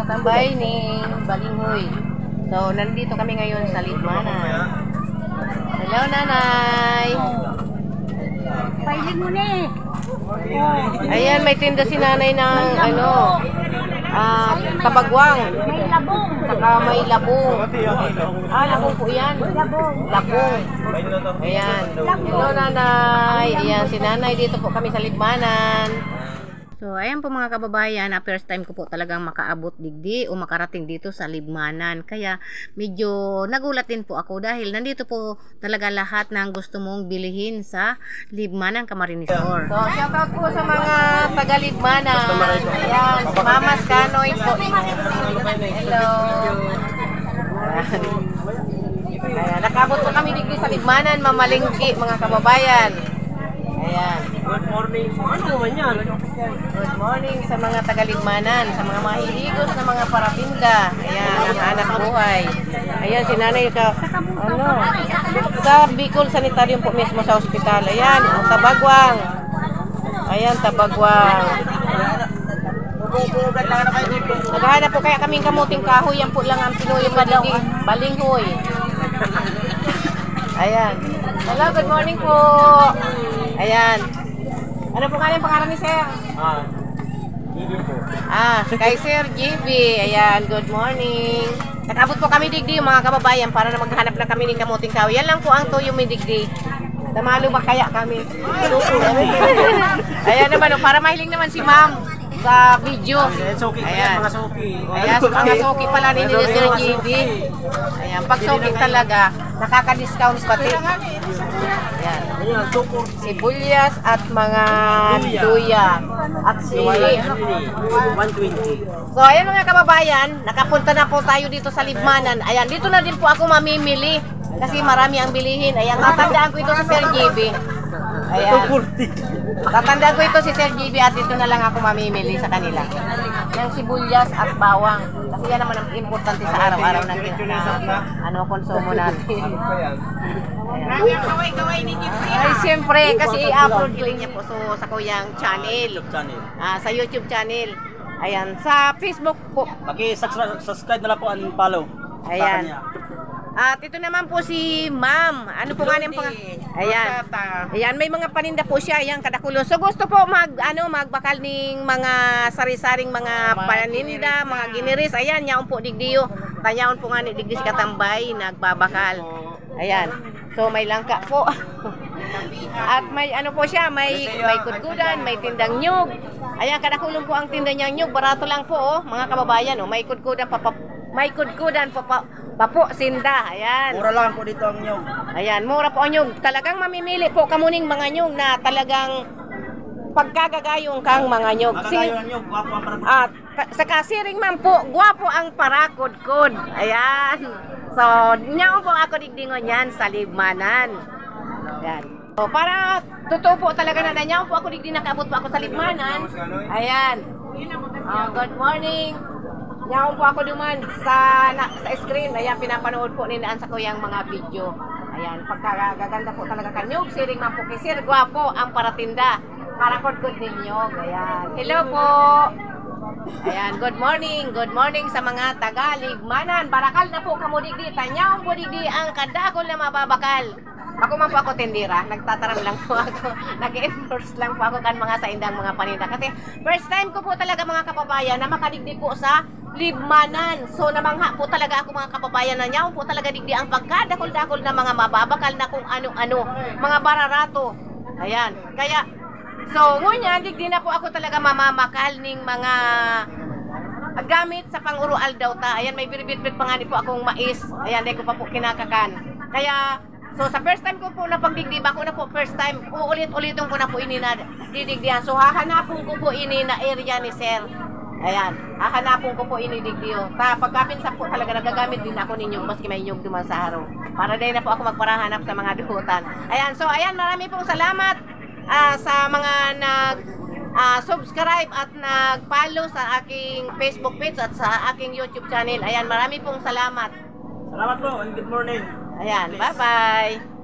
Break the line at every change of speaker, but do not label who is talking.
Katambay ni Balinghoy. So, nandito kami ngayon sa Libmanan. Hello, Nanay!
Pailin mo na eh.
Ayan, may tinda si Nanay ng kabagwang.
May labong.
Saka may labong. Labong po yan.
Labong.
Labong. Ayan. Hello, Nanay. Ayan, si Nanay. Dito po kami sa Libmanan. So, ayan po mga kababayan, first time ko po talagang makaabot digdi o makarating dito sa Libmanan. Kaya medyo nagulat din po ako dahil nandito po talaga lahat ng gusto mong bilihin sa Libmanan Camarines Store. So, shoutout po sa mga taga-Libmanan. Ayan, si Mama Scanoy po. Hello. Ayan, nakabot po kami digdi sa Libmanan, mamalingki mga kababayan. Ayan.
Good morning. Ano naman yan?
Good morning sa mga taga-Libmanan, sa mga mahihigos na mga paratinda. Ayan, ang anak buhay. Ayan, si Nanay sa Bicol Sanitarium po mismo sa ospital. Ayan, ang Tabagwang. Ayan, Tabagwang. Naghahanap po kaya kaming kamuting kahoy. Yan po lang ang pinuyong Balinghoy. Ayan. Hello, good morning po. Ayan. Ano po nga yung pangalan ni Sir?
GB po.
Kay Sir GB. Ayan, good morning. Nakabot po kami digdi mga kababayan para na maghanap na kami ng kamuting kahoy. Yan lang po ang tuyo may digdi. Tamalo ba kaya kami? Ayan naman, para mahiling naman si Ma'am sa video.
Soki pa
Ayan.
yan, mga soki.
Ayan, mga soki pala ni Sir GB. Ayan, pag soki talaga, nakaka-discount pati. Ayan.
Ayan, sukor.
Sibuyas at mga luya at sili.
120.
So, ayan mga kababayan, nakapunta na po tayo dito sa Libmanan. Ayan, dito na din po ako mamimili kasi marami ang bilihin. Ayan, tatandaan ko ito si Sir GB. Ayan. Tatandaan ko ito si Sir GB at dito na lang ako mamimili sa kanila. Yung sibuyas at bawang. Kasi yan naman ang importante sa araw-araw na konsumo natin. Ay, siyempre, kasi i-upload ko niya po sa kuyang channel. Sa YouTube channel. Ayan, sa Facebook po.
Paki-subscribe na lang po and follow.
Ayan. At ito naman po si Ma'am. Ano po nga niyang Ayan. Ayan, may mga paninda po siya. Ayan, kadakulo. So gusto po magbakal ning mga sari-saring mga paninda, mga giniris. Ayan, yaon po digdiyo. Tanyaon po nga ni digdi si Katambay, nagbabakal. Ayan. So may langka po. At may ano po siya, may kudkudan, may tindang nyug. Ayan, kadakulong po ang tinda niyang nyug. Barato lang po, mga kababayan. May kudkudan papo sinda. Ayan.
Mura lang po dito ang nyog.
Ayan, mura po ang nyug. Talagang mamimili po kamuning mga nyug na talagang pagkagagayong kang mga nyug.
Magagayon ang nyog, guwapo ang parang.
At sa kasiring man po, guwapo ang parakod-kod. Ayan. So, nyaon po ako digdingon yan sa Libmanan. Ayan. So, para totoo po talaga na nyaon po ako digding nakaabot po ako sa Libmanan. Ayan. Good morning. Nyaon po ako duman sa screen. Ayan, pinapanood po ninaan sa kuyang mga video. Ayan, pagkagaganda po talaga kanyog. Siring man po kisir, guwapo ang paratinda. Parakod-kod ninyo. Ayan. Hello po. Ayan, good morning. Good morning sa mga taga-Libmanan. Barakal na po kamo digdi. Tanyaon po digdi ang kadakol na mababakal. Ako man po ako tindira. Nagtataram lang po ako. Nag-enforce lang po ako kan mga sa indang mga paninda. Kasi first time ko po talaga mga kababayan na makadigdi po sa Libmanan. So namangha po talaga ako mga kababayan na nyaon po talaga digdi ang pagkadakol-dakol na mga mababakal na kung ano-ano. Mga bararato. Ayan. Kaya so, ngunyan, digdi na po ako talaga mamamakal ning mga gamit sa pang-urual daw ta. Ayan, may biribit-bit pa nga po akong mais. Ayan, di ko pa po kinakakan. Kaya, so sa first time ko po na pagdigdi, ako na po first time, uulit-ulitin ko na po ini na didigdihan. So, hahanapon ko po ini na area ni Sir. Ayan, hahanapon ko po ini digdiyo. Pagkapinsa po talaga nagagamit din ako ninyo, maski may nyug duman sa araw. Para din na po ako magparahanap sa mga duhutan. Ayan, so ayan, marami pong salamat. Sa mga subscribe at nag-follow sa aking Facebook page at sa aking YouTube channel. Ayan, marami pong salamat.
Salamat po and good morning.
Ayan, bye-bye.